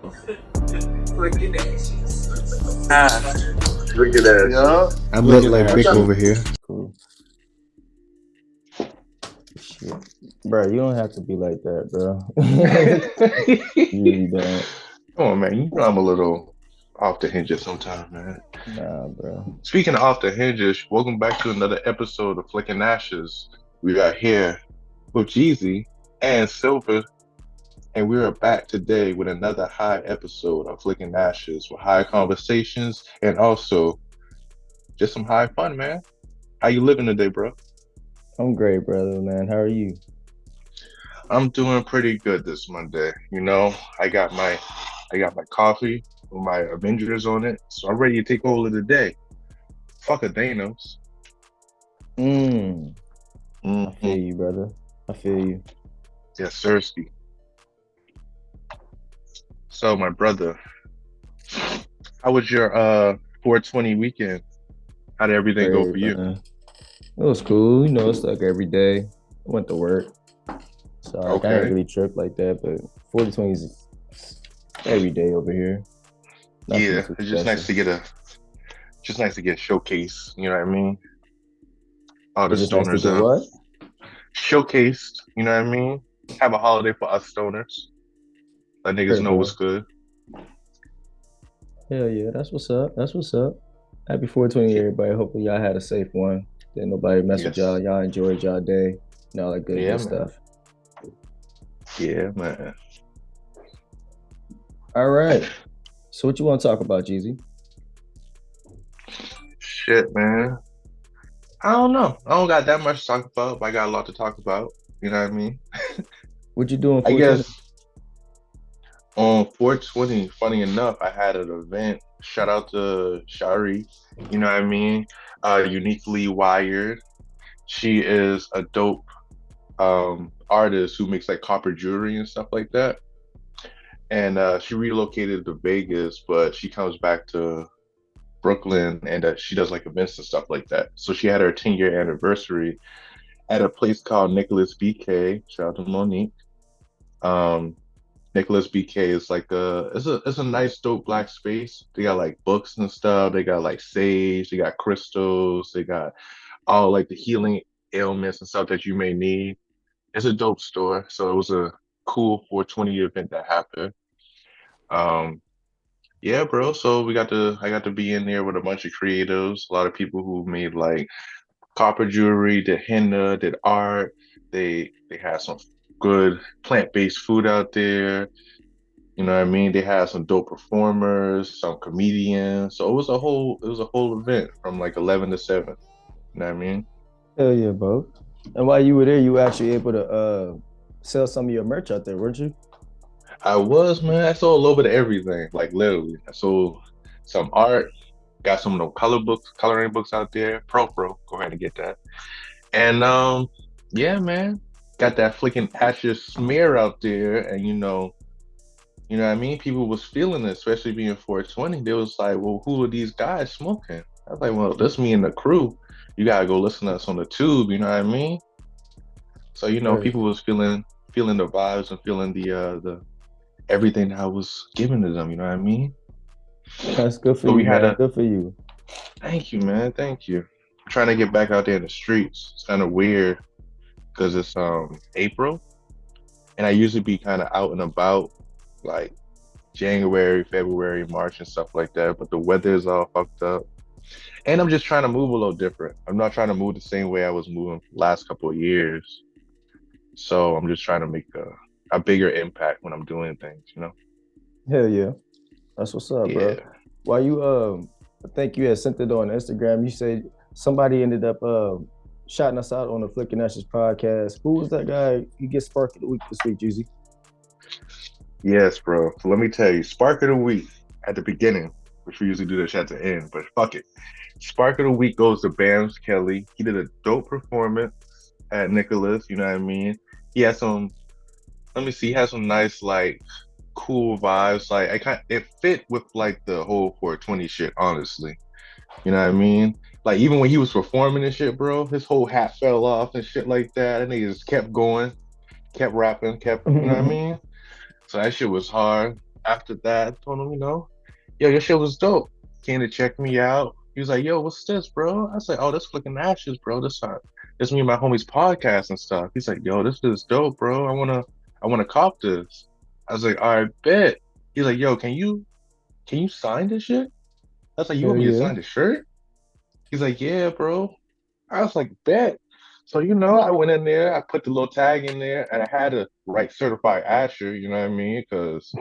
Flicking ashes. Look at that. Yeah. I'm built Looking like at Vic you. over here. Cool. Shit. Bro, you don't have to be like that, bro. You really don't. Come on, man. You know I'm a little off the hinges sometimes, man. Nah, bro. Speaking of off the hinges, welcome back to another episode of Flicking Ashes. We are here with Jeezy and Silver, and we are back today with another high episode of Flicking Ashes with high conversations and also just some high fun, man. How you living today, bro? I'm great, brother, man. How are you? I'm doing pretty good this Monday. You know, I got my coffee with my Avengers on it, so I'm ready to take hold of the day. Fuck a Thanos. Mm. I Mm-hmm. feel you, brother. I feel you. Yes, Sirski. So, my brother, how was your 420 weekend? How did everything go Great, for you? man. It was cool. You know, it's like every day. I went to work. So like I ain't Okay. really tripped like that, but 4020 is every day over here. Nothing Yeah, too it's just nice special. to get a showcase. You know what I mean? All the It's just nice to stoners get what? showcased. You know what I mean? Have a holiday for us stoners. Let niggas Sure, know what's bro. good. Hell yeah, that's what's up. That's what's up. Happy 420, Yeah. everybody. Hopefully y'all had a safe one. Didn't nobody mess with y'all. Yes. Y'all enjoyed y'all day and all that Yeah, good man. stuff. Yeah, man. All right. So what you want to talk about, Jeezy? Shit, man. I don't know. I don't got that much to talk about, but I got a lot to talk about. You know what I mean? What you doing I 420? guess on 420, funny enough, I had an event. Shout out to Shari. You know what I mean? Uniquely wired. She is a dope artist who makes like copper jewelry and stuff like that. And she relocated to Vegas, but she comes back to Brooklyn and she does like events and stuff like that. So she had her 10-year anniversary at a place called Nicholas BK. Shout out to Monique. Um, Nicholas BK is like it's a nice dope black space. They got like books and stuff. They got like sage. They got crystals. They got all like the healing ailments and stuff that you may need. It's a dope store. So it was a cool 420 event that happened. Um, yeah, bro. So I got to be in there with a bunch of creatives, a lot of people who made like copper jewelry, did henna, did art. They had some good plant-based food out there. You know what I mean? They had some dope performers, some comedians. So it was a whole event from like 11 to 7. You know what I mean? Hell yeah, bro. And while you were there, you were actually able to sell some of your merch out there, weren't you? I was, man. I sold a little bit of everything, like literally. I sold some art, got some of the coloring books out there. Pro, go ahead and get that. And yeah, man, got that flicking ashes smear out there, and you know what I mean? People was feeling it, especially being 420. They was like, well, who are these guys smoking? I was like, well, this me and the crew. You gotta go listen to us on the tube, you know what I mean? So, Right. people was feeling the vibes and feeling the everything that I was giving to them, you know what I mean? That's good for So you, we had man. a Good for you. thank you, man, thank you. I'm trying to get back out there in the streets. It's kind of weird because it's April and I usually be kind of out and about like January, February, March, and stuff like that. But the weather is all fucked up, and I'm just trying to move a little different. I'm not trying to move the same way I was moving last couple of years. So I'm just trying to make a bigger impact when I'm doing things. You know? Hell yeah. That's what's up, bro. Yeah. While you I think you had sent it on Instagram. You said somebody ended up shouting us out on the Flicking Ashes podcast. Who was that guy? You get Spark of the Week this week, Jeezy. Yes, bro. So let me tell you, Spark of the Week at the beginning, which we usually do this at the end, but fuck it. Spark of the Week goes to Bams Kelly. He did a dope performance at Nicholas. You know what I mean? He had some. Let me see. He had some nice like cool vibes. Like it fit with like the whole 420 shit. Honestly, you know what I mean? Like even when he was performing and shit, bro, his whole hat fell off and shit like that. And he just kept going, kept rapping, kept. You know what I mean? So that shit was hard. after that, I told him, yo, your shit was dope. Came to check me out. He was like, yo, what's this, bro? I was like, oh, this Flicking Ashes, bro. This me and my homies podcast and stuff. He's like, yo, this is dope, bro. I wanna cop this. I was like, all right, bet. He's like, yo, can you sign this shit? I was like, you Hell want me to yeah. sign the shirt? He's like, yeah, bro. I was like, bet. So, I went in there, I put the little tag in there, and I had to write certified Asher, you know what I mean? Because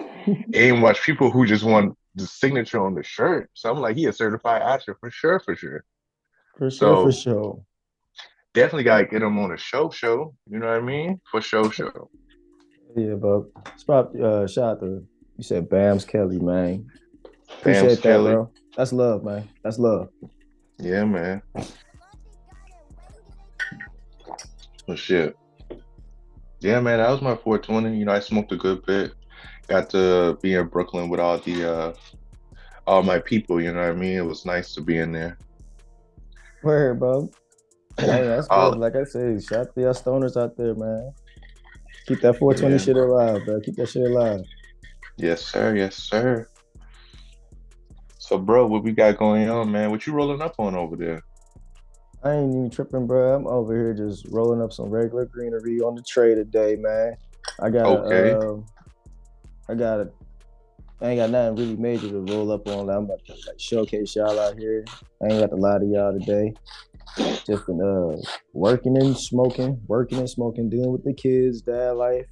ain't much people who just want the signature on the shirt. So I'm like, he a certified Asher for sure, for sure. For sure, for So sure. definitely gotta get him on a show, you know what I mean? For show. Yeah, bro. It's probably shout out to you said Bams Kelly, man. Bams Appreciate that, Kelly. bro. That's love, man. That's love. Yeah, man. Well, shit. Yeah, man, that was my 420. I smoked a good bit. Got to be in Brooklyn with all my people, you know what I mean? It was nice to be in there. Word, bro. Hey, that's good. all Like I said, shout out to y'all stoners out there, man. Keep that 420 yeah. shit alive, bro. Keep that shit alive. Yes, sir, yes, sir. So bro, what we got going on, man? What you rolling up on over there? I ain't even tripping, bro. I'm over here just rolling up some regular greenery on the tray today, man. I got Okay. a, I got a, I ain't got nothing really major to roll up on. I'm about to showcase y'all out here. I ain't got to lie to y'all today. Just been working and smoking, dealing with the kids, dad life.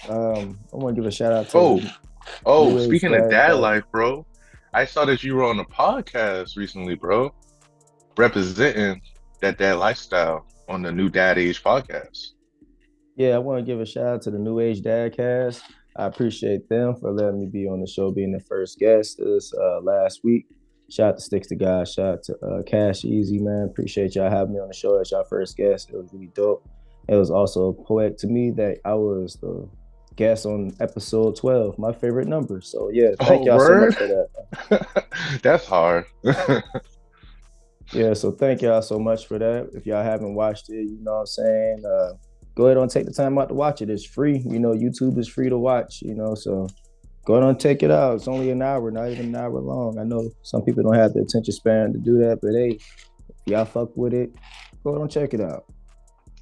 I want to give a shout out to Oh, the oh, New Age speaking of Dad dad Cast. life, bro. I saw that you were on a podcast recently, bro, representing that dad lifestyle on the New Dad Age podcast. Yeah, I want to give a shout out to the New Age Dad Cast. I appreciate them for letting me be on the show, being the first guest this last week. Shout out to Sticks to God. Shout out to Cash Easy, man. Appreciate y'all having me on the show as y'all first guest. It was really dope. It was also poetic to me that I was the guest on episode 12, my favorite number. So, yeah, thank Oh, y'all so much word? for that. That's hard. Yeah, so thank y'all so much for that. If y'all haven't watched it, you know what I'm saying? Go ahead and take the time out to watch it. It's free. YouTube is free to watch, so go ahead and take it out. It's only an hour, not even an hour long. I know some people don't have the attention span to do that, but hey, if y'all fuck with it, go ahead and check it out.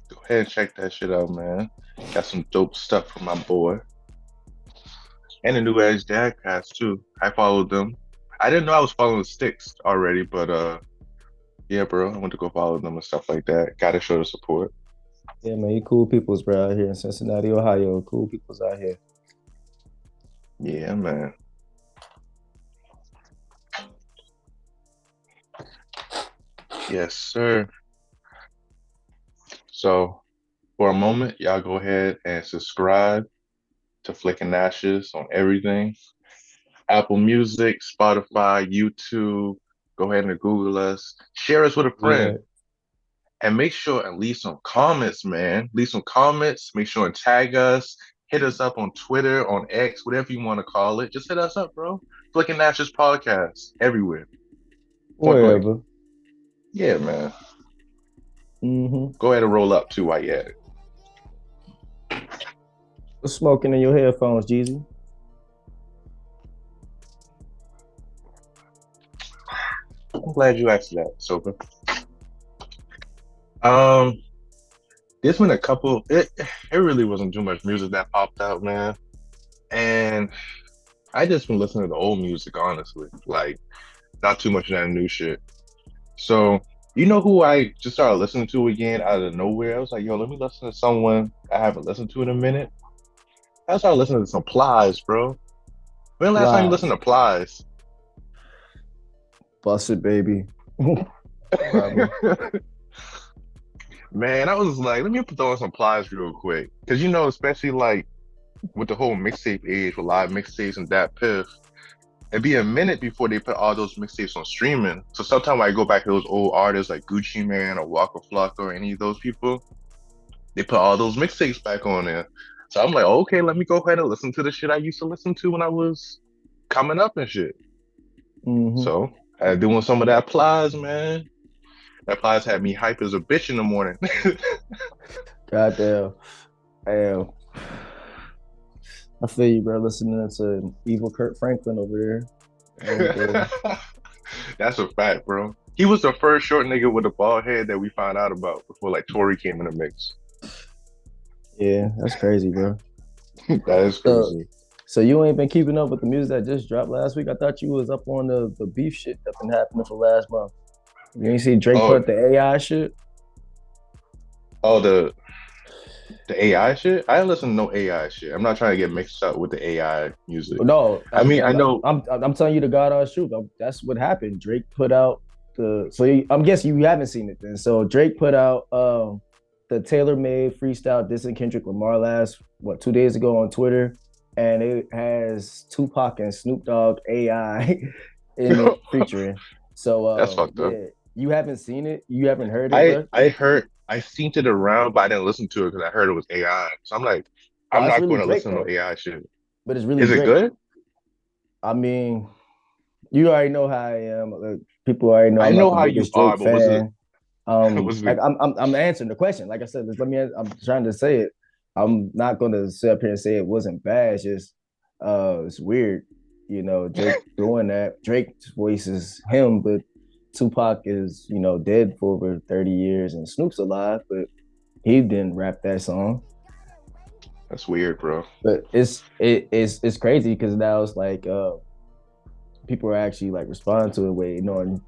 Go ahead and check that shit out, man. Got some dope stuff from my boy. And the New Age Dad cast too. I followed them. I didn't know I was following Sticks already, but yeah, bro, I went to go follow them and stuff like that. Gotta show the support. Yeah, man, you cool peoples, bro, out here in Cincinnati, Ohio. Cool peoples out here. Yeah, man. Yes, sir. So for a moment, y'all go ahead and subscribe to Flicking Ashes on everything. Apple Music, Spotify, YouTube. Go ahead and Google us. Share us with a friend. Yeah. And make sure and leave some comments, man. Leave some comments. Make sure and tag us. Hit us up on Twitter, on X, whatever you want to call it. Just hit us up, bro. Flicking Ashes podcast everywhere. Point blank. Wherever. Yeah, man. Mm-hmm. Go ahead and roll up too while you're at it. What's smoking in your headphones, Jeezy? I'm glad you asked that, Soper. Um, there's been a couple. It really wasn't too much music that popped out, man. And I just been listening to the old music, honestly. Like, not too much of that new shit. So, you know who I just started listening to again out of nowhere? I was like, yo, let me listen to someone I haven't listened to in a minute. I started listening to some Plies, bro. When the last time you listened Lies. to Plies? Bust it, baby. Man, I was like, let me throw in some Plies real quick. Because, especially like with the whole mixtape age, with live mixtapes and that piff, it'd be a minute before they put all those mixtapes on streaming. So sometimes when I go back to those old artists like Gucci Mane or Waka Flocka or any of those people, they put all those mixtapes back on there. So I'm like, okay, let me go ahead and listen to the shit I used to listen to when I was coming up and shit. Mm-hmm. So I doing some of that Plies, man. That Plies had me hype as a bitch in the morning. Goddamn. Damn. I feel you, bro. Listening to evil Kurt Franklin over there all day. That's a fact, bro. He was the first short nigga with a bald head that we found out about before like Tory came in the mix. Yeah, that's crazy, bro. That is So, crazy. so you ain't been keeping up with the music that just dropped last week? I thought you was up on the beef shit that been happening for last month. You ain't see Drake Oh, put the AI shit? oh, the AI shit. I don't listen to no AI shit. I'm not trying to get mixed up with the AI music. No, I mean, I know. I'm telling you the God honest truth. That's what happened. Drake put out I'm guessing you haven't seen it then. So Drake put out the tailor made freestyle dissing Kendrick Lamar last 2 days ago on Twitter, and it has Tupac and Snoop Dogg AI in it featuring. So That's fucked up. yeah, you haven't seen it, you haven't heard it, I bro. I heard I seen it around, but I didn't listen to it because I heard it was AI. So I'm like, Oh, I'm it's not really going to Drake listen to no though, AI shit. but it's really Is it Drake. good? I mean, you already know how I am. People already know I I'm not know the how you biggest are, Drake but was it fan. was Like it? I'm answering the question. Like I said, let me. I'm trying to say it. I'm not gonna sit up here and say it wasn't bad. It's just it's weird, Drake doing that. Drake's voice is him, but Tupac is dead for over 30 years, and Snoop's alive, but he didn't rap that song. That's weird, bro. But it's crazy because now it's like people are actually like responding to it, waiting on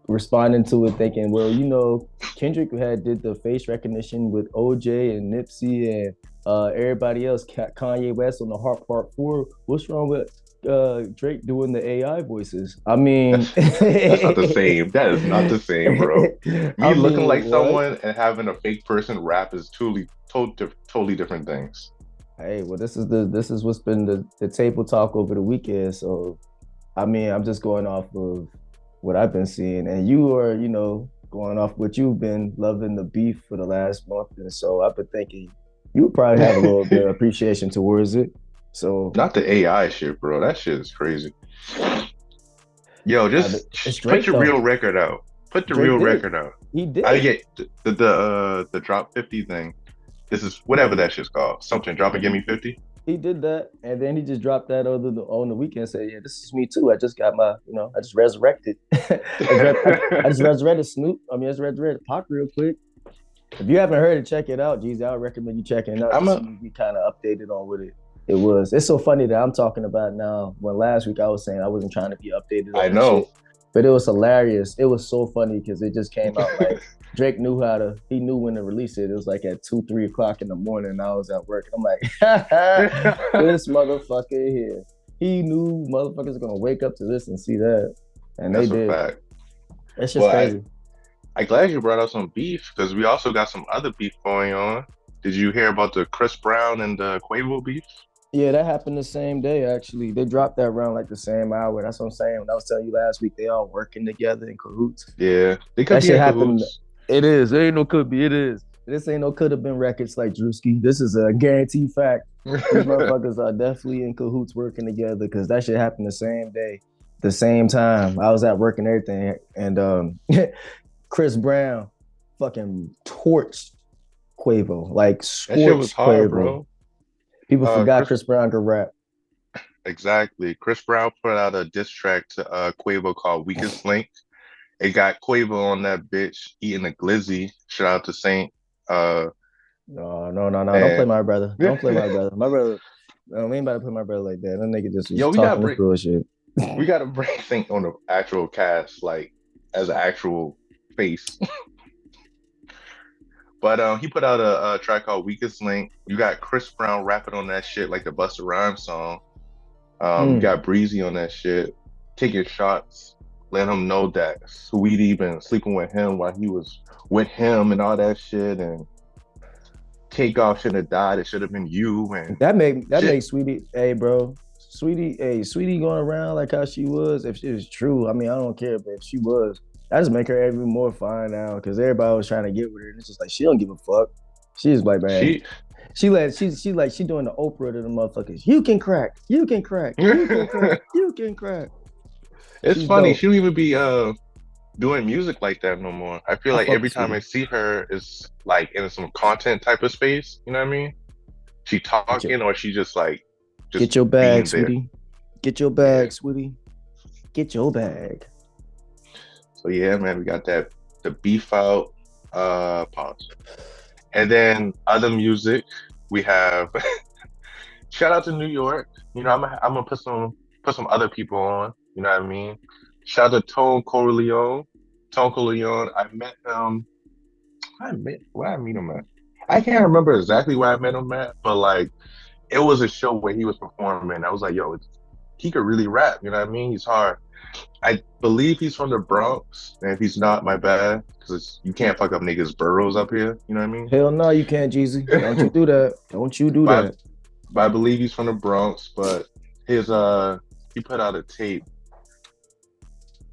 responding to it, thinking, well, Kendrick had did the face recognition with OJ and Nipsey and everybody else, Kanye West on the Heart Part 4. What's wrong with Drake doing the AI voices? I mean, That's not the same. That is not the same, bro. I Me looking mean, like what? someone and having a fake person rap is totally different things. Hey, well, this is what's been the table talk over the weekend. So I mean, I'm just going off of what I've been seeing, and you are, going off what you've been loving the beef for the last month, and so I've been thinking you would probably have a little bit of appreciation towards it. So Not the AI shit, bro. That shit is crazy. Yo, it's just put Drake your real though. record out. Put the Drake real did. record out. He I did. get the drop 50 thing. This is Yeah, whatever that shit's called. Something drop and give me 50. he did that, and then he just dropped that on the weekend. Said, "Yeah, this is me too. I just got my, I just resurrected. I just resurrected Snoop. I mean, I just resurrected Pac real quick. If you haven't heard it, check it out, Jeezy. I would recommend you checking it out I'm just a so you be kind of updated on what it was. It's so funny that I'm talking about now. When last week I was saying I wasn't trying to be updated I on the know. shit, but it was hilarious. It was so funny because it just came out like Drake knew he knew when to release it. It was like at 2, 3 o'clock in the morning. And I was at work. And I'm like, this motherfucker here. He knew motherfuckers are gonna wake up to this and see that, and they That's a did. fact. It's just Well, crazy. I glad you brought up some beef because we also got some other beef going on. Did you hear about the Chris Brown and the Quavo beef? Yeah, that happened the same day. Actually, they dropped that round like the same hour. That's what I'm saying. When I was telling you last week, they all working together in cahoots. Yeah, they could That be shit in happened. cahoots. It is. There ain't no could be. It is. This ain't no could have been records like Drewski. This is a guaranteed fact. These motherfuckers are definitely in cahoots working together because that shit happened the same day, the same time. I was at work and everything, and Chris Brown fucking torched Quavo, like That shit was scorched hard, Quavo. bro. People forgot Chris, Chris Brown could rap. exactly. Chris Brown put out a diss track to Quavo called "Weakest Link." It got Quavo on that bitch eating a glizzy. Shout out to Saint. No, no, no, no. Don't play And my brother. Don't play my brother. My brother, no, we ain't about to play my brother like that. That nigga just was yo, talking this bullshit. we gotta bring Saint on the actual cast, like as an actual face. But he put out a track called "Weakest Link." You got Chris Brown rapping on that shit like the Busta Rhymes song. You got Breezy on that shit, taking shots, letting him know that Sweetie been sleeping with him while he was with him and all that shit, and Takeoff shouldn't have died. It should have been you and That shit. makes Sweetie, hey bro, Sweetie going around like how she was. If she was true, I mean, I don't care, but if she was, I just make her even more fine now because everybody was trying to get with her, and it's just like she don't give a fuck. She's like, man, She. she doing the Oprah to the motherfuckers. You can crack, you can crack, you can crack, you can crack. It's She's funny. dope. She don't even be doing music like that no more. I feel I like fuck every with time I Sweetie. see her is like in some content type of space. You know what I mean? She talking or she just like just Get your bag, being there. sweetie. Get your bag, Yeah. sweetie. Get your bag. So yeah, man, we got that the beef out pause. And then other music, we have shout out to New York. You know, I'm gonna put some other people on. You know what I mean? Shout out to Tone Corleone. Tone Corleone. I met him. I met where I meet him at. I can't remember exactly where I met him at, but like it was a show where he was performing. I was like, yo, he could really rap. You know what I mean? He's hard. I believe he's from the Bronx, and if he's not, my bad, because you can't fuck up niggas' boroughs up here. You know what I mean? Hell no, you can't, Jeezy. Don't you do that. Don't you do But that. I believe he's from the Bronx. But his he put out a tape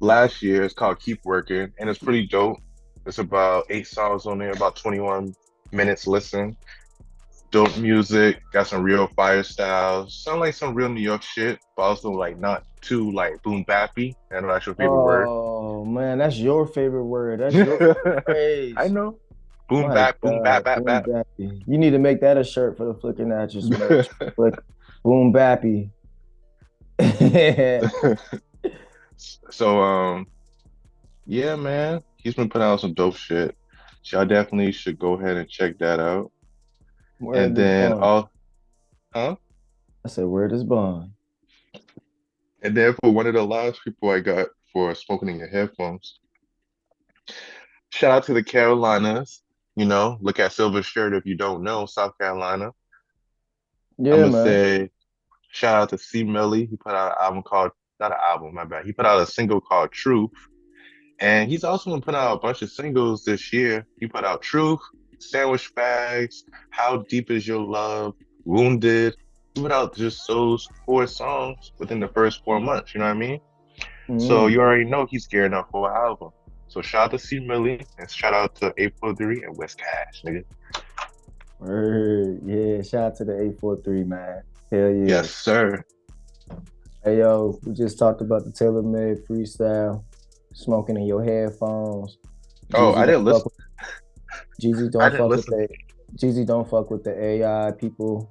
last year. It's called Keep Working, and it's pretty dope. It's about 8 songs on there, about 21 minutes listen. Dope music, got some real fire styles. Sound like some real New York shit, but also like not too like boom bappy. I know that's your favorite word. Oh man, that's your favorite word. That's your favorite I phrase. know. Boom My bap, boom bap, God, bap boom bap. bappy. You need to make that a shirt for the Flicking Actress merch. Flick, boom bappy. So yeah, man, he's been putting out some dope shit. Y'all definitely should go ahead and check that out. And Word is then bond. huh? I said, word is bond. And then for one of the last people I got for smoking in your headphones, shout out to the Carolinas. You know, look at Silver Shirt if you don't know, South Carolina. I'm Yeah, gonna man. say shout out to C Millie. He put out an album called not an album, my bad. He put out a single called Truth. And he's also been putting out a bunch of singles this year. He put out Truth, Sandwich Bags, How Deep Is Your Love, Wounded. He put out just those 4 songs within the first 4 months, you know what I mean? So Mm. you already know he's gearing up for an album. So shout out to C Millie and shout out to 843 and West Cash, nigga. Word. Yeah, shout out to the 843, man. Hell yeah. Yes, sir. Hey, yo, we just talked about the Taylor Made freestyle, smoking in your headphones. Oh, Jeezy I don't didn't fuck listen. with, Jeezy I don't didn't fuck with listen. the Jeezy don't fuck with the AI people.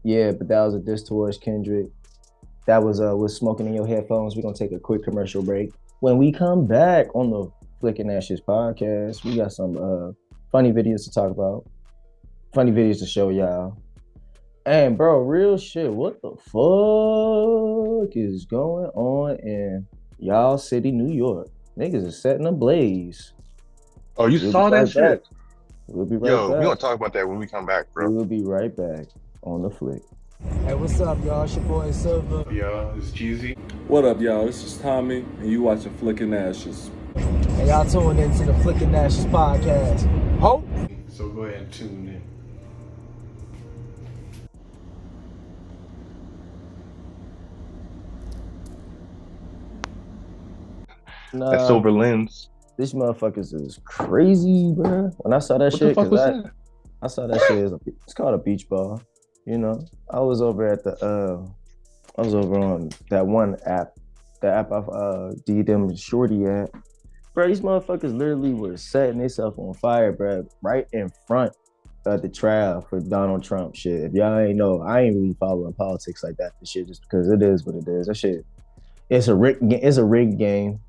Yeah, but that was a diss towards Kendrick. That was with smoking in your headphones. We're gonna take a quick commercial break. When we come back on the Flicking Ashes podcast, we got some funny videos to talk about, funny videos to show y'all. And bro, real shit, what the fuck is going on in y'all city, New York? Niggas is setting ablaze. Oh, you We'll be saw that right back. shit? We'll be right Yo, we're back. gonna talk about that when we come back, bro. We'll be right back on the Flick. Hey, what's up, y'all? It's your boy Silver. Yo, it's Jeezy. What up, y'all? This is Tommy, and you watching Flicking Ashes. And y'all tuned into the Flicking Ashes podcast. Ho! So go ahead and tune in. Nah, That silver lens. these motherfuckers is crazy, bro. When I saw that What the shit, fuck was that? I saw that shit. It's called a beach ball. You know, I was over at I was over on that one app, the app I did them shorty at. Bro, these motherfuckers literally were setting themselves on fire, bro, right in front of the trial for Donald Trump shit. If y'all ain't know, I ain't really following politics like that. The shit just because it is what it is. That shit, it's a rigged game.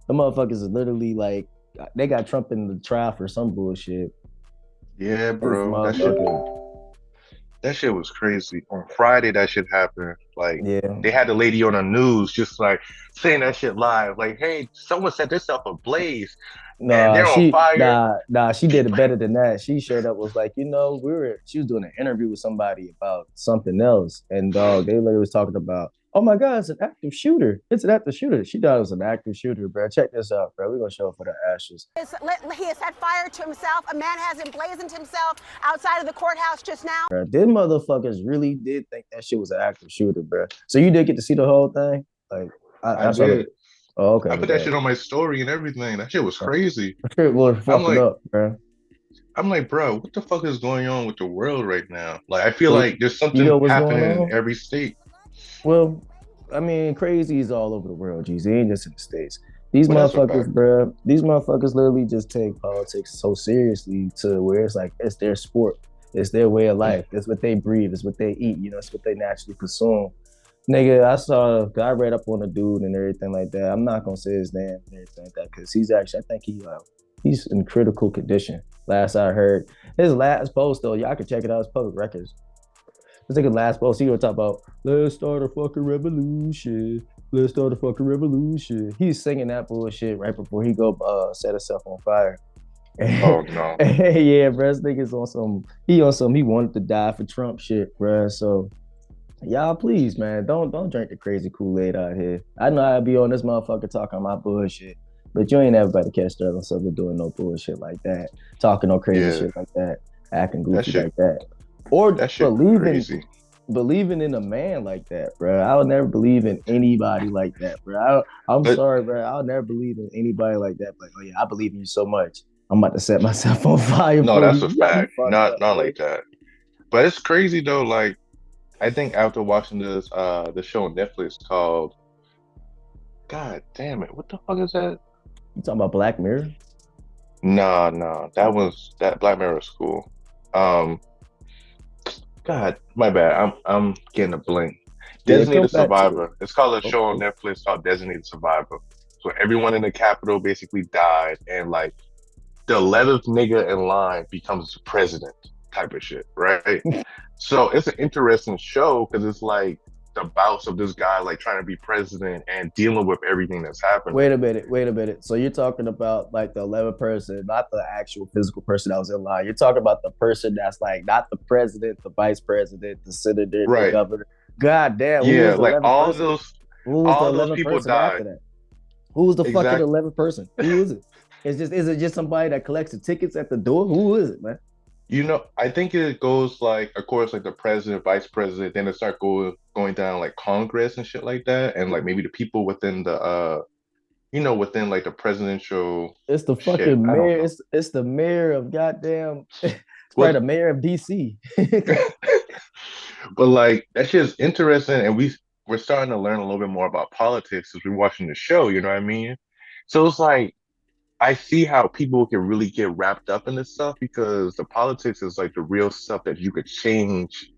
The motherfuckers is literally like they got Trump in the trial for some bullshit. Yeah, This bro. motherfucker, That shit was crazy. On Friday, that shit happened. Like, yeah. they had the lady on the news just like saying that shit live. Like, hey, someone set this up ablaze and they're on fire. She did it better than that. She straight up was like, she was doing an interview with somebody about something else, and dog, they literally was talking about, oh my god, it's an active shooter. It's an active shooter. She thought it was an active shooter, bro. Check this out, bro. We're gonna show it for the ashes. He has set fire to himself. A man has emblazoned himself outside of the courthouse just now. Bro, them motherfuckers really did think that shit was an active shooter, bro. So you did get to see the whole thing? Like, I saw did. it. Oh, okay. I put that shit on my story and everything. That shit was crazy. Shit was I'm fucking like, up, bro. bro, what the fuck is going on with the world right now? Like, I feel Well, like there's you something know what's going happening in on? every state. Well, I mean, crazy is all over the world, G's. It ain't just in the States. These Well, that's a motherfuckers, fact. bro, these motherfuckers literally just take politics so seriously to where it's like it's their sport. It's their way of life. It's what they breathe. It's what they eat. You know, it's what they naturally consume. Nigga, I read up on the dude and everything like that. I'm not gonna say his name and everything like that because he's actually, I think he's in critical condition. Last I heard, his last post though, y'all can check it out. It's public records. This nigga last post, he gonna talk about let's start a fucking revolution. Let's start a fucking revolution. He's singing that bullshit right before he go set himself on fire. Oh no. Yeah, bro, this nigga's on some. He wanted to die for Trump shit, bro. So y'all, please, man, don't drink the crazy Kool-Aid out here. I know I'd be on this motherfucker talking my bullshit, but you ain't ever about to catch Sterling Silver doing no bullshit like that, talking no crazy shit like that, acting goofy like that, or that shit crazy. Believing in a man like that, bro. I would never believe in anybody like that, bro. I'm sorry, bro. I'll never believe in anybody like that. But oh yeah, I believe in you so much. I'm about to set myself on fire. No, that's a fact. Not Like that. But it's crazy though. Like, I think after watching this the show on Netflix called, God damn it, what the fuck is that? You talking about Black Mirror? No, that Black Mirror was cool. God, my bad. I'm getting a blank. Designated Survivor. It's called a show on Netflix called Designated Survivor. So everyone in the Capitol basically died, and like the 11th nigga in line becomes the president type of shit, right? So it's an interesting show because it's like the bouts of this guy like trying to be president and dealing with everything that's happening. Wait a minute. So you're talking about like the 11th person, not the actual physical person that was in line. You're talking about the person that's like not the president, the vice president, the senator, the governor. God damn. Yeah, like all those people died. After that? Who was the fucking 11th person? Who is it? Is it just somebody that collects the tickets at the door? Who is it, man? You know, I think it goes like, of course, like the president, vice president, then it start going down like Congress and shit like that, and like maybe the people within the within like the presidential. It's the fucking mayor. It's the mayor of goddamn. It's probably the mayor of DC. But like that shit's interesting, and we're starting to learn a little bit more about politics as we're watching the show. You know what I mean? So it's like, I see how people can really get wrapped up in this stuff because the politics is like the real stuff that you could change,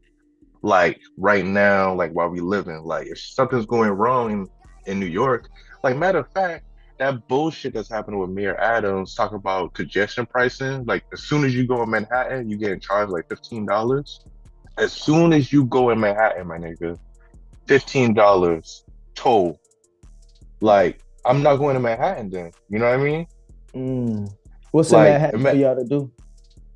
like right now, like while we living. Like if something's going wrong in New York, like matter of fact, that bullshit that's happening with Mayor Adams talking about congestion pricing. Like as soon as you go in Manhattan, you get charged like $15. As soon as you go in Manhattan, my nigga, $15 toll. Like I'm not going to Manhattan then. You know what I mean? What's like, in Manhattan for y'all to do?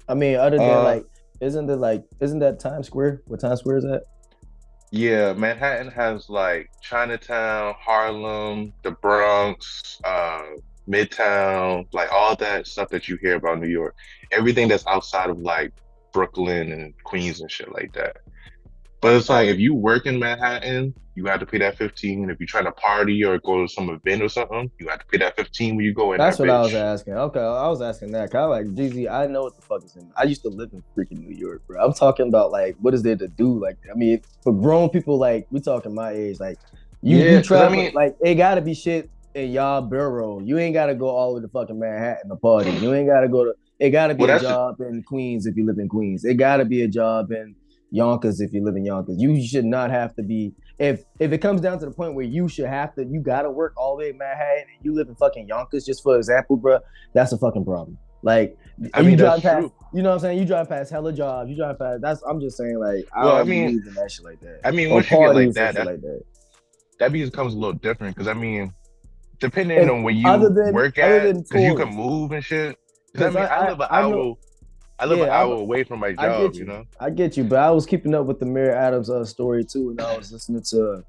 I mean, other than like, isn't that Times Square? What Times Square is that? Yeah, Manhattan has like Chinatown, Harlem, the Bronx, Midtown, like all that stuff that you hear about New York. Everything that's outside of like Brooklyn and Queens and shit like that. But it's like if you work in Manhattan, you have to pay that $15. If you're trying to party or go to some event or something, you have to pay that $15 when you go in. That's what I was asking. Okay, I was asking that. Cause I like Jeezy. I know what the fuck is in. I used to live in freaking New York, bro. I'm talking about like what is there to do? Like, I mean, for grown people, like we talking my age, like you travel. I mean, like it gotta be shit in y'all borough. You ain't gotta go all the way to fucking Manhattan to party. You ain't gotta go to. It gotta be a job in Queens if you live in Queens. It gotta be a job in Yonkers if you live in Yonkers. You should not have to be if it comes down to the point where you gotta work all the way in Manhattan and you live in fucking Yonkers, just for example, bro, that's a fucking problem. Like I mean, that's true. You know what I'm saying? You drive past hella jobs, I'm just saying, like, I don't believe in that shit like that. I mean, once you get like that, that becomes a little different because I mean, depending on where you work at, because you can move and shit. I mean, I live an hour away from my job, you know? I get you, but I was keeping up with the Mayor Adams story too, and I was listening to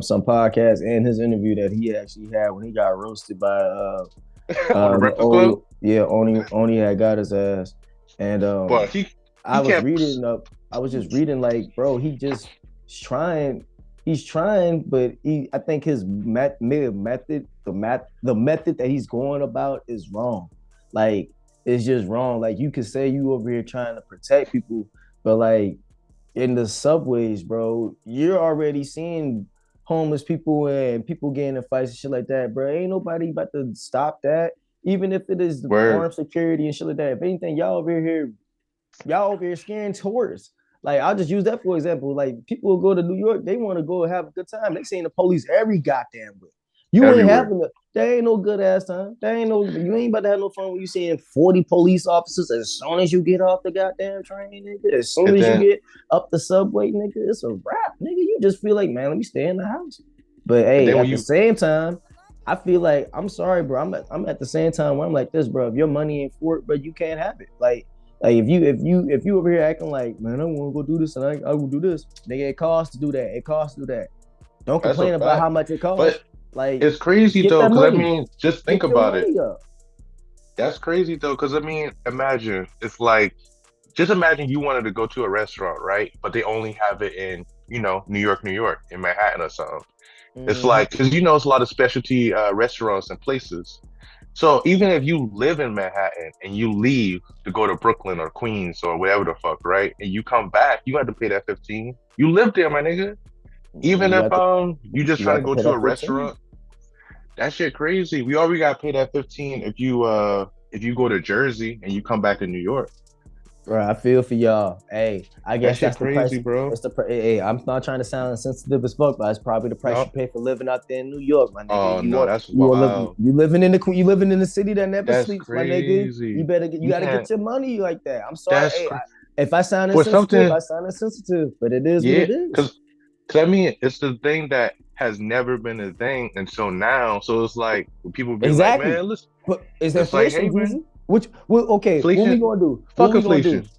some podcast and his interview that he actually had when he got roasted by Oni had got his ass. And I was just reading like, bro, he's trying, but I think his method, the method that he's going about is wrong. Like, it's just wrong. Like, you could say you over here trying to protect people, but like in the subways, bro, you're already seeing homeless people and people getting in fights and shit like that, bro. Ain't nobody about to stop that, even if it is armed security and shit like that. If anything, y'all over here Y'all over here scaring tourists. Like, I'll just use that for example. Like, people will go to New York, they want to go have a good time. They seeing the police every goddamn way. You ain't Everywhere. having there ain't no good ass time. You ain't about to have no fun when you seeing 40 police officers as soon as you get off the goddamn train, nigga. As soon And as you then get up the subway, nigga, it's a wrap, nigga. You just feel like, man, let me stay in the house. But hey, when at the same time, I feel like, I'm sorry, bro. I'm at the same time where I'm like this, bro. If your money ain't for it, bro, you can't have it. Like if you over here acting like, man, I want to go do this and I will do this, nigga, it costs to do that. It costs to do that. Don't that's a complain about fact. how much it costs. But Like, it's crazy get though, that because I money. mean, just think Get your about it. money up. That's crazy though, because I mean, imagine it's like, just imagine you wanted to go to a restaurant, right? But they only have it in, New York, in Manhattan or something. It's like, because it's a lot of specialty restaurants and places. So even if you live in Manhattan and you leave to go to Brooklyn or Queens or whatever the fuck, right? And you come back, you have to pay that 15. You live there, my nigga. Even if you just trying to go to a restaurant, that shit crazy. We already got to pay that 15 if you go to Jersey and you come back to New York. Bro, I feel for y'all. Hey, I guess That that's shit crazy, the bro. price. Hey, I'm not trying to sound insensitive as fuck, but it's probably the price you pay for living out there in New York, my nigga. Oh no, that's wild. You living in the city that never That's sleeps, my nigga. crazy. You gotta get your money like that. I'm sorry. That's Hey, if I sound for insensitive, something. I sound insensitive, but it is what Yeah, it is. because I mean, it's the thing that has never been a thing until now. So it's like when people be like, Exactly. man, listen, But it's it's like, inflation, hey, man, Jeezy. Okay, what we inflation, gonna do? What fuck we gonna do? inflation.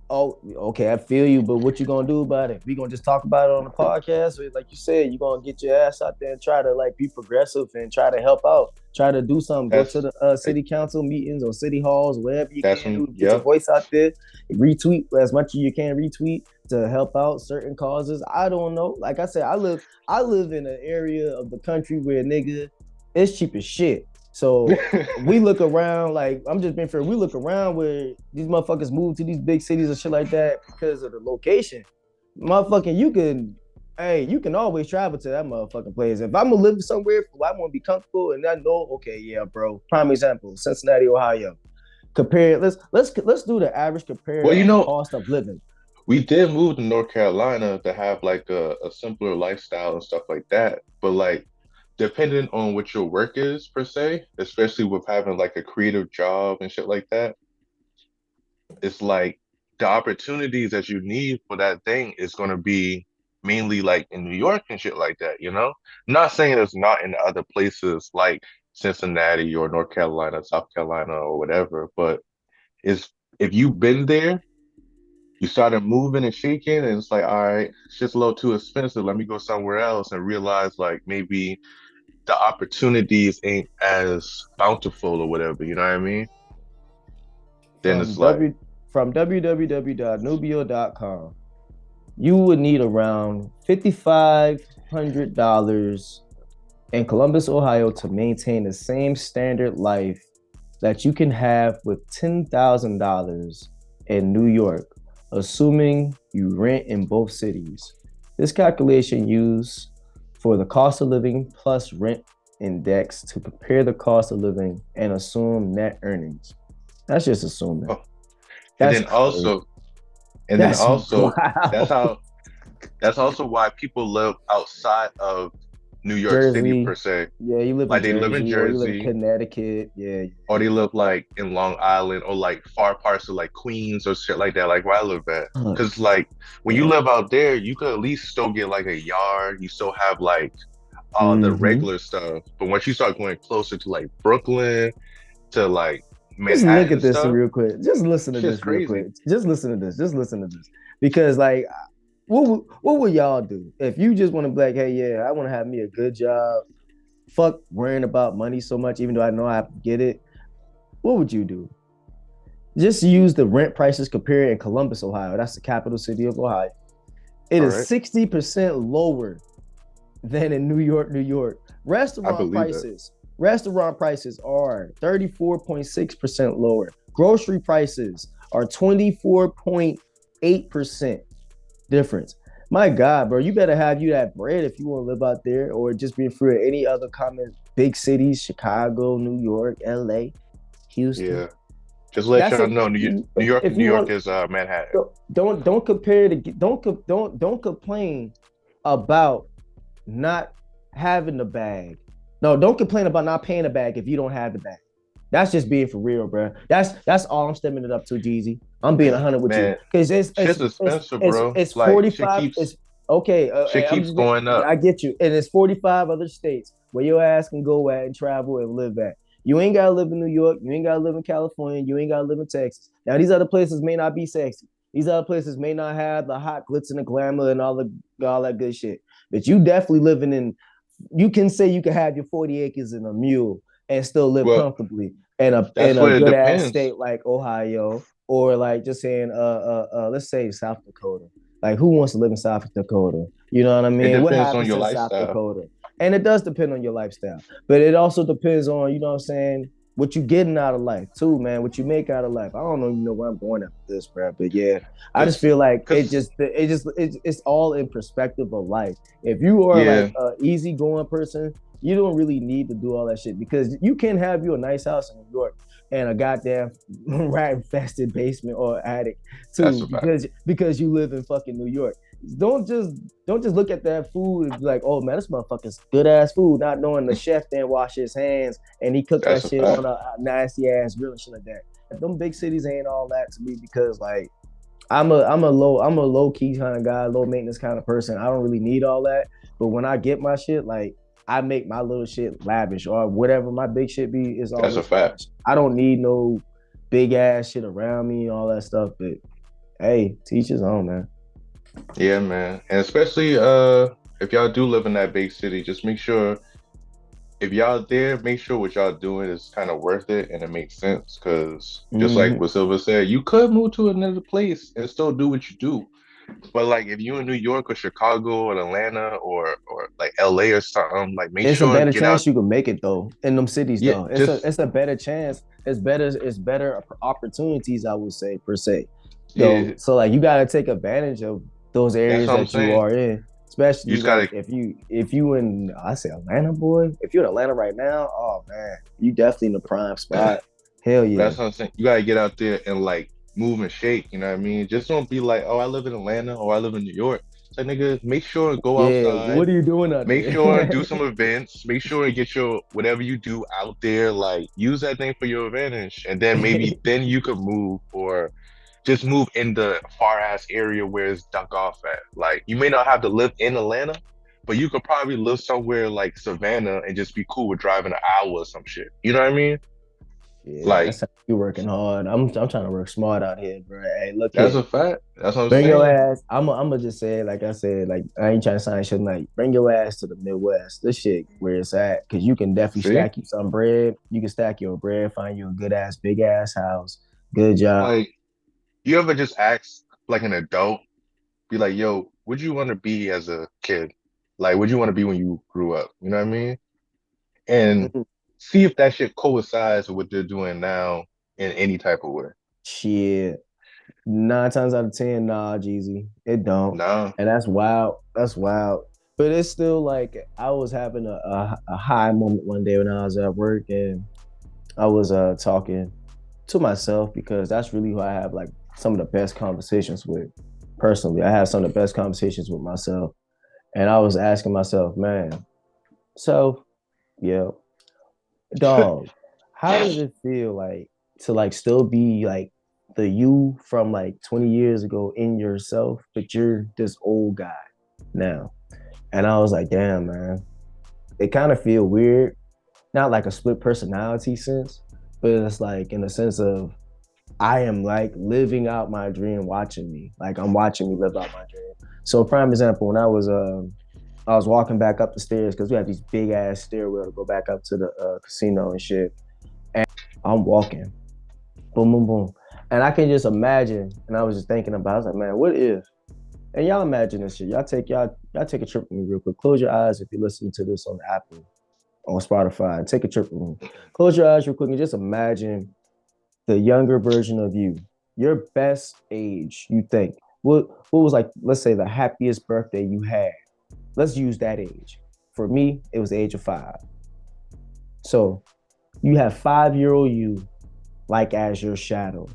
Oh, okay, I feel you, but what you gonna do about it? We gonna just talk about it on the podcast? Or like you said, you gonna get your ass out there and try to like be progressive and try to help out, try to do something. Go to That's the city council meetings or city halls, whatever you that's can when, do. Get your yep, voice out there. Retweet as much as you can. Retweet to help out certain causes. I don't know. Like I said, I live in an area of the country where nigga, it's cheap as shit. So we look around, like, I'm just being fair. We look around where these motherfuckers move to these big cities and shit like that because of the location. Motherfucking, you can always travel to that motherfucking place. If I'm gonna live somewhere, I want to be comfortable and I know, okay, yeah, bro. Prime example, Cincinnati, Ohio. Compare, let's do the average compare well, of cost of living. we did move to North Carolina to have like a simpler lifestyle and stuff like that. But like, depending on what your work is per se, especially with having like a creative job and shit like that, it's like the opportunities that you need for that thing is going to be mainly like in New York and shit like that. I'm not saying it's not in other places like Cincinnati or North Carolina, South Carolina or whatever, but it's if you've been there, you started moving and shaking, and it's like, all right, it's just a little too expensive. Let me go somewhere else and realize like maybe the opportunities ain't as bountiful or whatever, you know what I mean? Then From it's like, from www.nubio.com, you would need around $5,500 in Columbus, Ohio to maintain the same standard life that you can have with $10,000 in New York, assuming you rent in both cities. This calculation used for the cost of living plus rent index to compare the cost of living and assume net earnings. That's just assuming. oh, and That's then crazy. also, and then That's also, wow. that's also why people live outside of New York City Jersey. per se. Yeah, you live in Like they live in Jersey or you live in Jersey, Connecticut. Yeah. or they live like in Long Island, or like far parts of like Queens or shit like that, like where I live at. Because like when you live out there, you could at least still get like a yard. You still have like all the regular stuff. But once you start going closer to like Brooklyn, to like Just look Manhattan at this stuff, real quick. Just listen to shit's this real crazy. quick. Just listen to this. Just listen to this. Because like, what would y'all do if you just want to be like, hey, yeah, I want to have me a good job. Fuck worrying about money so much, even though I know I have to get it. What would you do? Just use the rent prices compared in Columbus, Ohio. That's the capital city of Ohio. It is 60% lower than in New York, New York. Restaurant prices are 34.6% lower. Grocery prices are 24.8% difference. My God, bro, you better have you that bread if you want to live out there, or just be free of any other common big cities, Chicago, New York, LA, Houston. Yeah. Just let That's y'all it. know, If New you York want, is Manhattan. don't compare to don't complain about not having the bag. No, don't complain about not paying the bag if you don't have the bag. That's just being for real, bro. That's all I'm stemming it up to, Jeezy. I'm being 100 with you Man, because shit's expensive, bro. it's Like 45. It's okay. shit I'm keeps just going up. I get you, and it's 45 other states where your ass can go at and travel and live at. You ain't gotta live in New York. You ain't gotta live in California. You ain't gotta live in Texas. Now these other places may not be sexy. These other places may not have the hot glitz and the glamour and all that good shit. But you definitely living in. You can say you can have your 40 acres and a mule and still live Well, comfortably in that's a what it good ass depends. state like Ohio, or like just saying let's say South Dakota. Like who wants to live in South Dakota? You know what I It mean? What depends on happens your in South lifestyle. Dakota? And it does depend on your lifestyle, but it also depends on, you know what I'm saying, what you getting out of life too, man. What you make out of life. I don't know, you know where I'm going after this, bro. But yeah, I just Cause, feel like cause, it's all in perspective of life. If you are like yeah, a easygoing person, you don't really need to do all that shit, because you can have you a nice house in New York and a goddamn rat infested basement or attic that's too, a fact. because you live in fucking New York. Don't just don't just look at that food and be like, oh man, this motherfucker's good ass food, not knowing the chef didn't wash his hands and he cooked that That's a shit on fact. a nasty ass grill and shit like that. Them big cities ain't all that to me, because like I'm a low key kind of guy, low maintenance kind of person. I don't really need all that. But when I get my shit, like I make my little shit lavish, or whatever my big shit be is That's a always fact. lavish. I don't need no big ass shit around me and all that stuff. But hey, teach his own, man. Yeah, man. And especially if y'all do live in that big city, just make sure if y'all there, make sure what y'all doing is kind of worth it and it makes sense. Cause just like Mm-hmm. what Silva said, you could move to another place and still do what you do. But like if you in New York or Chicago or Atlanta or like LA or something, like make It's a sure better get out. chance you can make it though in them cities Yeah, though. just It's a better chance. It's better opportunities, I would say, per se. yeah, Though, so like you gotta take advantage of those that's areas what I'm that you saying. are in. You Especially just like gotta if you in, I say Atlanta, boy. If you're in Atlanta right now, oh man, you definitely in the prime spot. Hell yeah. that's what I'm saying. You gotta get out there and like move and shake, you know what I mean? Just don't be like, oh, I live in Atlanta or I live in New York. So nigga, make sure and go Yeah, outside. what are you doing out Make sure and there? do some events. Make sure and get your whatever you do out there. Like use that thing for your advantage, and then maybe then you could move or just move in the far ass area where it's duck off at. Like you may not have to live in Atlanta, but you could probably live somewhere like Savannah and just be cool with driving an hour or some shit. You know what I mean? Yeah, Like that's how you working hard. I'm trying to work smart out here, bro. Hey, look that's here. a fact. That's what I'm Bring your saying. ass. I'm gonna just say it like I said. Like I ain't trying to sign shit night. Bring your ass to the Midwest. This shit where it's at, because you can definitely See? stack you some bread. You can stack your bread, find you a good ass, big ass house, good job. Like you ever just ask like an adult, be like, yo, would you want to be as a kid? Like, would you want to be when you grew up? You know what I mean? And Mm, see if that shit coincides with what they're doing now in any type of way. shit. 9 times out of 10, nah, Jeezy, it don't, Nah, and that's wild. That's wild. But it's still like I was having a high moment one day when I was at work, and I was talking to myself, because that's really who I have like some of the best conversations with. Personally, I have some of the best conversations with myself, and I was asking myself, man, so yeah, dog, how does it feel like to like still be like the you from like 20 years ago in yourself, but you're this old guy now? And I was like, damn, man, it kind of feel weird, not like a split personality sense, but it's like in the sense of I am like living out my dream, watching me. Like I'm watching me live out my dream. So prime example, when I was walking back up the stairs, because we have these big ass stairwell to go back up to the casino and shit. And I'm walking, boom, boom, boom, and I can just imagine. And I was just thinking about, I was like, man, what if? And y'all imagine this shit. Y'all take a trip with me real quick. Close your eyes if you're listening to this on Apple, on Spotify. Take a trip with me. Close your eyes real quick and just imagine the younger version of you, your best age, you think. What was like, let's say the happiest birthday you had. Let's use that age. For me, it was the age of 5. So you have 5-year-old you like as your shadow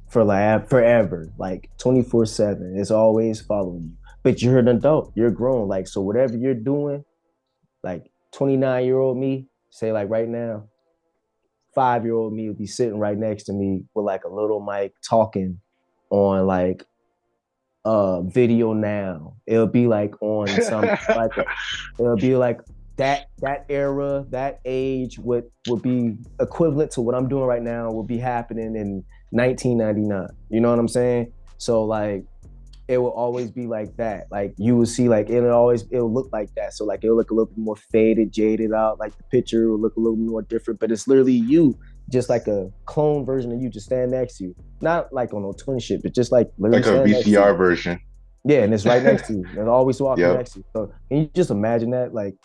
for like forever, like 24/7. It's always following you. But you're an adult, you're grown. Like, so whatever you're doing, like 29-year-old me, say like right now, 5-year-old me would be sitting right next to me with like a little mic talking on like video now. It'll be like on some like it'll be like that era, that age would be equivalent to what I'm doing right now would be happening in 1999. You know what I'm saying? So like it will always be like that. Like you will see like it'll look like that. So like it'll look a little bit more faded, jaded out. Like the picture will look a little more different, but it's literally you, just like a clone version of you just stand next to you. Not like on no twin shit, but just like literally Like a stand next to you. VCR version. Yeah, and it's right next to you. It's always walking Yep. next to you. So can you just imagine that? Like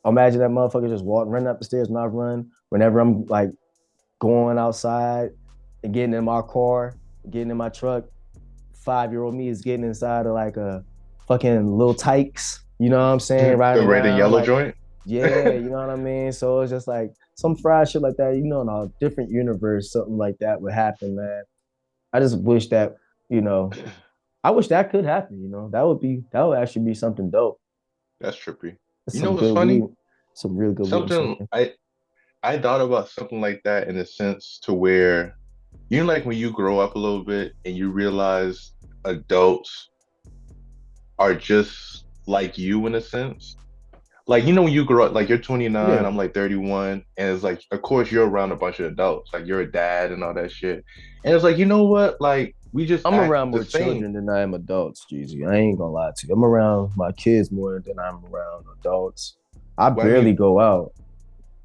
imagine that motherfucker just walking, running up the stairs when I run, whenever I'm like going outside and getting in my car, getting in my truck. 5-year-old me is getting inside of like a fucking little tykes, you know what I'm saying? Riding The red and around, yellow like, joint. yeah, you know what I mean? So it's just like some fried shit like that, you know, in a different universe, something like that would happen, man. I just wish that, you know, I wish that could happen, you know. That would actually be something dope. That's trippy. It's You know some what's good funny? weed, some real good weed. Something I thought about something like that in a sense to where, you know, like when you grow up a little bit and you realize adults are just like you in a sense. Like, you know, when you grow up, like you're 29, Yeah. I'm like 31, and it's like, of course, you're around a bunch of adults, like you're a dad and all that shit. And it's like, you know what? Like, we just I'm act around the more same. children than I am adults, Jeezy. I ain't gonna lie to you. I'm around my kids more than I'm around adults. I Well, I barely mean, go out.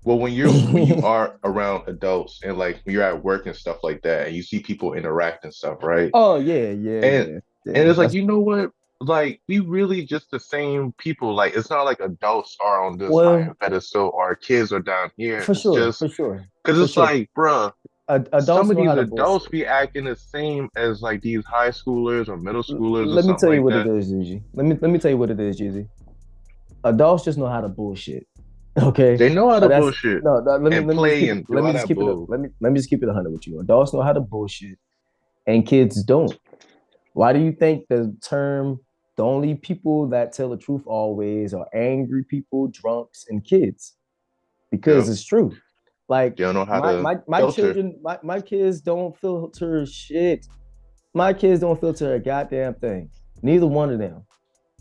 well, when you are around adults and like when you're at work and stuff like that, and you see people interact and stuff, right? Oh yeah, yeah, And yeah, and yeah. it's like, you know what? Like, we really just the same people. Like, it's not like adults are on this higher Well, pedestal or kids are down here. for It's sure, just for sure, because for it's sure. like, bruh, some Adults of know these how to adults bullshit. be acting the same as like these high schoolers or middle schoolers or Let me something tell you like what it that. is, Jeezy. Let me tell you what it is, Jeezy. Adults just know how to bullshit. Okay, They know how to that's bullshit no. and play and do all that bull. Let me just keep it 100 with you. Adults know how to bullshit, and kids don't. Why do you think the only people that tell the truth always are angry people, drunks, and kids? Because Yep. it's true. Like They don't know how my to my my filter. children, my kids don't filter shit. My kids don't filter a goddamn thing. Neither one of them.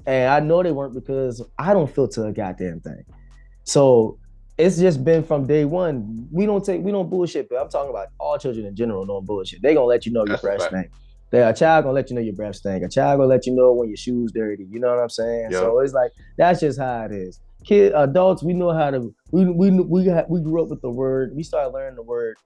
And I know they weren't because I don't filter a goddamn thing. So it's just been from day one. We don't bullshit, but I'm talking about all children in general don't bullshit. They gonna let you know your That's a breath fact. stink. A child gonna let you know your breath stink. A child gonna let you know when your shoes dirty. You know what I'm saying? Yep. So it's like that's just how it is. Adults, we know how to. We grew up with the word. We started learning the word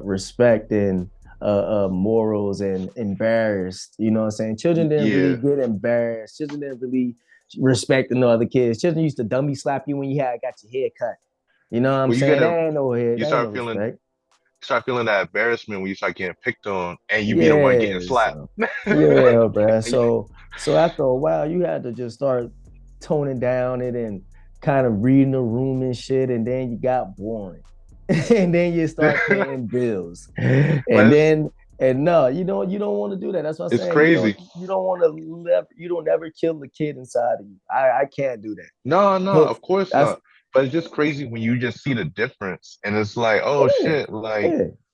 respect and morals and embarrassed. You know what I'm saying? Children didn't really Yeah. get embarrassed. Children didn't really respect the other kids. Children used to dummy slap you when you got your hair cut. You know what I'm Well, saying? That ain't no head. you That ain't no start feeling respect. that embarrassment when you start getting picked on and you be the one getting Yeah, slapped. yeah, bro. So after a while, you had to just start toning down it and kind of reading the room and shit, and then you got boring, and then you start paying bills, and But then and no, you don't want to do that. That's what I'm it's saying. crazy. You don't want to you don't ever kill the kid inside of you. I can't do that. No, But of course that's not. But it's just crazy when you just see the difference and it's like, oh yeah, shit,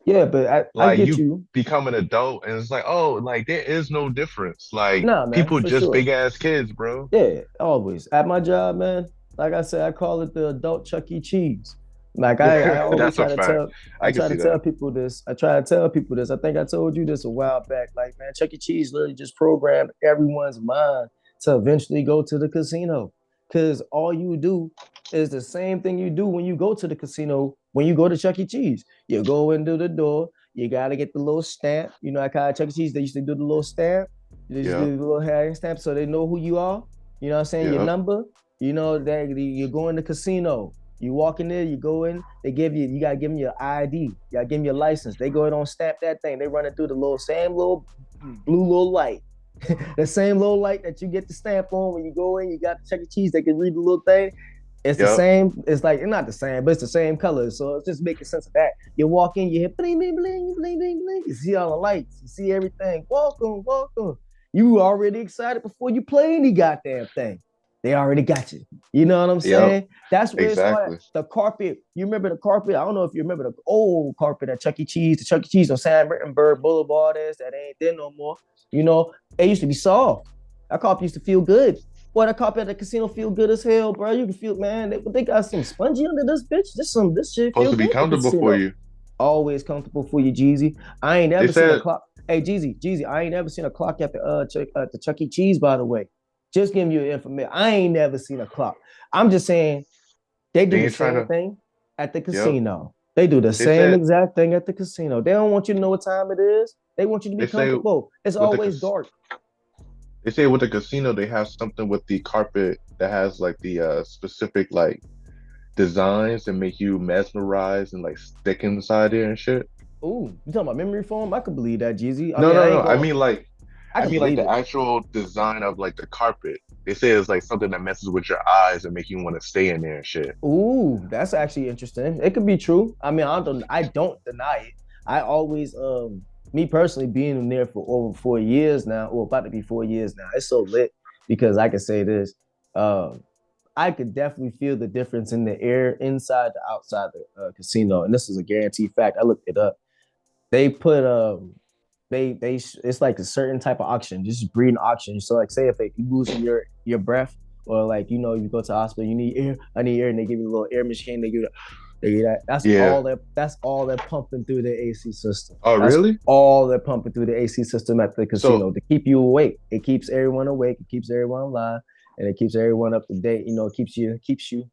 yeah. But I get you you. become an adult and it's like, oh, like there is no difference. Like Nah, man, people for just sure. big ass kids, bro. Yeah, always. At my job, man, like I said, I call it the adult Chuck E. Cheese. Like I always That's a fact. I can try to see tell that. people this. I try to tell people this. I think I told you this a while back. Like, man, Chuck E. Cheese literally just programmed everyone's mind to eventually go to the casino. Cause all you do is the same thing you do when you go to the casino, when you go to Chuck E. Cheese. You go into the door, you gotta get the little stamp. You know, like how Chuck E. Cheese, they used to do the little stamp. They used to Yeah. do the little hang stamp so they know who you are. You know what I'm saying? Your Yeah. number, you know, that you go in the casino. You walk in there, you go in, you gotta give them your ID, you gotta give them your license. They go ahead and stamp that thing. They run it through the same little blue little light. The same little light that you get the stamp on when you go in, you got the Chuck E. Cheese, they can read the little thing. It's the Yep. same. It's like it's not the same, but it's the same color. So it's just making sense of that. You walk in, you hear bling bling bling bling bling bling. You see all the lights. You see everything. Welcome, welcome. You already excited before you play any goddamn thing. They already got you. You know what I'm Yep. saying? That's where it's all at. Exactly. The carpet. You remember the carpet? I don't know if you remember the old carpet at Chuck E. Cheese. The Chuck E. Cheese on San Rittenberg Boulevard that ain't there no more. You know, it used to be soft. That carpet used to feel good. Boy, that carpet at the casino feel good as hell, bro. You can feel, man. They got some spongy under this bitch. This shit Supposed feel to be good. comfortable for you. Always comfortable for you, Jeezy. I ain't They never seen a said clock. Hey, Jeezy, I ain't never seen a clock at the Chuck E. Cheese, by the way. Just giving you information. I ain't never seen a clock. I'm just saying they do they the ain't trying same to. thing at the Yep. casino. They do the They same said exact thing at the casino. They don't want you to know what time it is. They want you to be they say comfortable. It's with the always dark. they say with the casino they have something with the carpet that has like the specific like designs that make you mesmerized and like stick inside there and shit. Ooh, you talking about memory foam? I could believe that, Jeezy. I No, mean, no, I no. ain't going. I I could mean like believe the it. actual design of like the carpet. They say it's like something that messes with your eyes and make you want to stay in there and shit. Ooh, that's actually interesting. It could be true. I mean, I don't deny it. I always me personally being in there for over 4 years now, or about to be 4 years now. It's so lit because I can say this. I could definitely feel the difference in the air inside the outside the casino, and this is a guaranteed fact. I looked it up. They put they it's like a certain type of oxygen, just breathing oxygen. So like say if you losing your breath or like you go to the hospital, you need air, I need air, and they give you a little air machine, they give that. Yeah. That's all they're pumping through the AC system. Oh, That's really? all they're pumping through the AC system at the casino So to keep you awake. It keeps everyone awake, it keeps everyone alive, and it keeps everyone up to date. It keeps you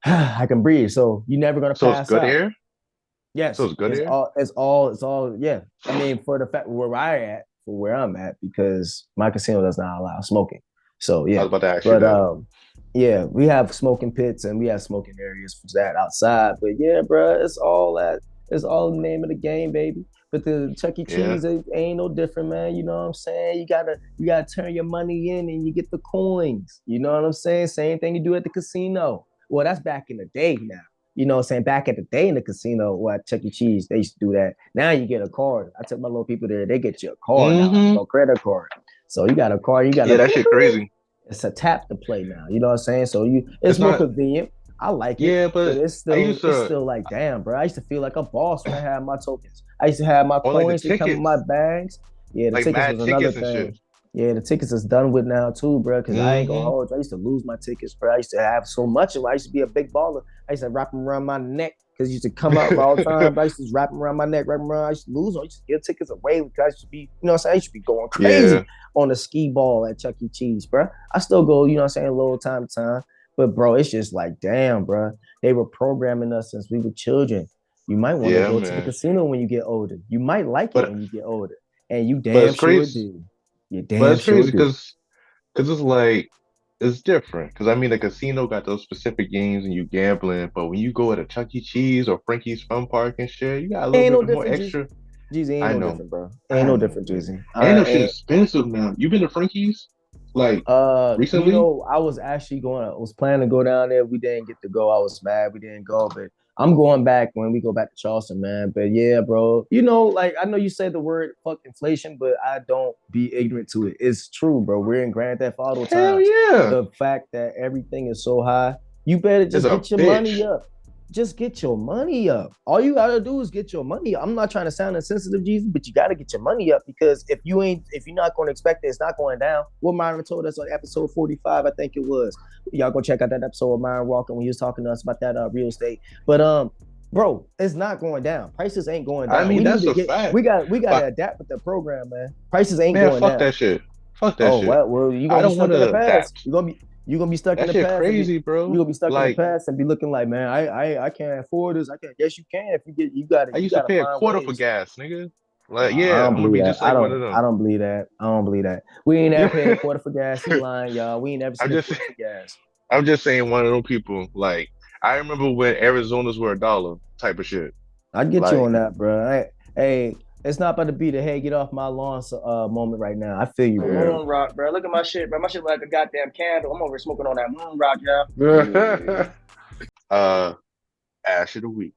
I can breathe. So you're never gonna so it's pass good out. air? So Yes, it's good air? it's all, yeah. I mean, for the fact where I'm at, because my casino does not allow smoking. So I yeah, was about to ask you but that. yeah, we have smoking pits and we have smoking areas for that outside. But yeah, bro, it's all the name of the game, baby. But the Chuck E. Yeah. Cheese ain't no different, man. You know what I'm saying? You gotta turn your money in and you get the coins. You know what I'm saying? Same thing you do at the casino. Well, that's back in the day now. You know what I'm saying? Back at the day in the casino or at Chuck E. Cheese, they used to do that. Now you get a card. I took my little people there, they get you a card now, like a credit card. So you got a card, you got Yeah, that shit crazy. it's a tap to play now. You know what I'm saying? So it's It's more not. convenient. I like it, Yeah, but but I used it's to still like damn, bro. I used to feel like a boss when I had my tokens. I used to have my on like the coins that come in my tickets, bags. Yeah, the like tickets mad was another tickets and thing. shit. Yeah, the tickets is done with now too, bro. Because I ain't gonna Hmm. hold you. I used to lose my tickets, bro. I used to have so much of them. I used to be a big baller. I used to wrap them around my neck because used to come out all the time. But I used to just wrap them around my neck, wrap them around. I used to lose them. I used to give tickets away because I used to be, you know what I'm saying? I used to be going crazy Yeah. on the skee ball at Chuck E. Cheese, bro. I still go, you know what I'm saying, a little time to time. But bro, it's just like, damn, bro. They were programming us since we were children. You might want to Yeah, go to the man. casino when you get older. You might like it But when you get older. And you but damn it's sure crazy. do. You But damn it's sure crazy do. because it's like it's different. Because I mean, the casino got those specific games and you gambling, but when you go at a Chuck E. Cheese or Frankie's Fun Park and shit, you got a little Ain't no bit more different, Jeezy. extra. Jeezy ain't I no know, different, bro. Ain't I no know, different, man. Jeezy. And that shit Ain't expensive now. You been to Frankie's like recently? I was actually I was planning to go down there. We didn't get to go. I was mad we didn't go, but I'm going back when we go back to Charleston, man. But yeah, bro. Like I know you said the word fuck inflation, but I don't be ignorant to it. It's true, bro. We're in Grand Theft Auto Hell times. yeah. The fact that everything is so high, you better It's just a get your bitch. money up. Just get your money up. All you gotta do is get your money up. I'm not trying to sound insensitive, Jesus, but you gotta get your money up because if you're not gonna expect it, it's not going down. What Myron told us on episode 45, I think it was. Y'all go check out that episode of Myron Walker when he was talking to us about that real estate. But bro, it's not going down. Prices ain't going I down. mean, We need that's to a get fact. we gotta But adapt with the program, man. Prices ain't man, going fuck down. that shit. Fuck that Oh shit. well, you're I gonna be don't want stuck in the to that. past. You're gonna be stuck in That the shit past crazy, you're bro. gonna be stuck in the Like past and be looking like, man, I can't afford this. I can't. Yes, you can. If I you used to gotta pay a find quarter for ways. gas, nigga. Like, Nah, I yeah, don't I'm gonna believe be that. just like one of them. I don't believe that. I don't believe that. We ain't Yeah. ever paid a quarter for gas. He lying, y'all. We ain't never I'm seen a just quarter for gas. I'm just saying one of those people. Like, I remember when Arizona's were $1 type of shit. I get you Like, on that, bro. Hey, it's not about to be the hey, get off my lawn moment right now. I feel you, bro. Moon rock, bro. Look at my shit, bro. My shit like a goddamn candle. I'm over smoking on that moon rock, y'all. yeah. Ash of the week.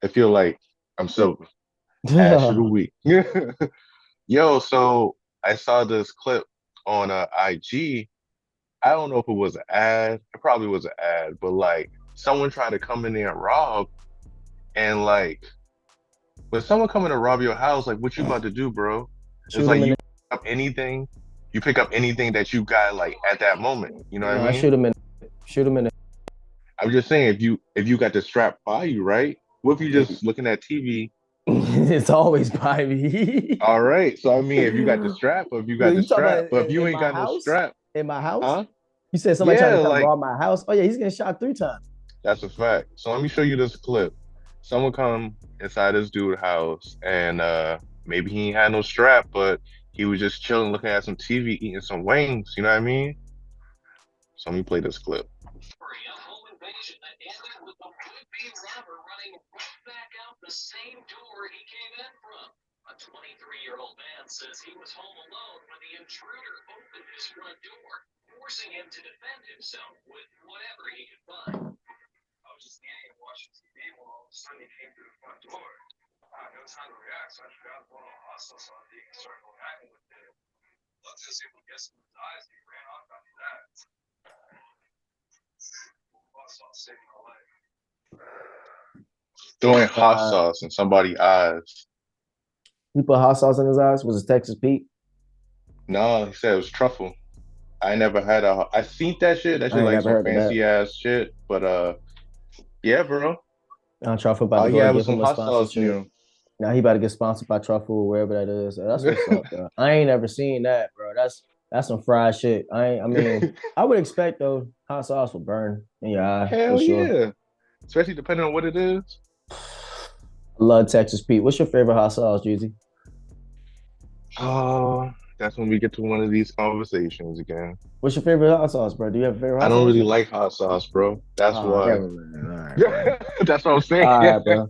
I feel like I'm sober. Ash of the week. Yo, so I saw this clip on IG. I don't know if it was an ad. It probably was an ad, but like someone tried to come in there and rob, and like when someone coming to rob your house, like what you about to do, bro? It's Shoot like him in you pick up anything. You pick up anything that you got like at that moment. You know what I mean? shoot him in. Shoot him in. I'm just saying if you got the strap by you, right? What if you just looking at TV? It's always by me. All right. So I mean, if you got the strap, or if you got the You talking strap, about but if you in ain't my got no house? strap, In my house? huh? You said somebody trying Yeah, to come like rob my house? Oh yeah, he's getting shot 3 times. that's a fact. So let me show you this clip. Someone come inside this dude's house, and maybe he ain't had no strap, but he was just chilling, looking at some TV, eating some wings. You know what I mean? So let me play this clip. A home invasion that ended with the would-be robber running right back out the same door he came in from. A 23-year-old man says he was home alone when the intruder opened his front door, forcing him to defend himself with whatever he could find. I was just standing and watching TV when all of a sudden he came through the front door. I had no time to react, so I grabbed one of the hostile so he could start going at me with it. Looked as if he guessed in his eyes, and he ran off after that. Throwing hot sauce in somebody's eyes. He put hot sauce in his eyes. Was it Texas Pete? No, he said it was truffle. I never had a. I seen that shit. That I shit ain't like never some heard of that. fancy ass shit. But yeah, bro. Truffle about All to he go had and was give some him a hot sauce sponsorship. new. Now he about to get sponsored by Truffle, wherever that is. That's what's up, bro. I ain't never seen that, bro. That's some fried shit. I mean, I would expect though hot sauce will burn in your eye Hell for sure. yeah. Especially depending on what it is. I love Texas Pete. What's your favorite hot sauce, Jeezy? Oh, that's when we get to one of these conversations again. What's your favorite hot sauce, bro? Do you have a favorite hot I sauce? don't really like hot sauce, bro. That's Oh, why. never mind. All right, bro. That's what I'm saying. All right, bro.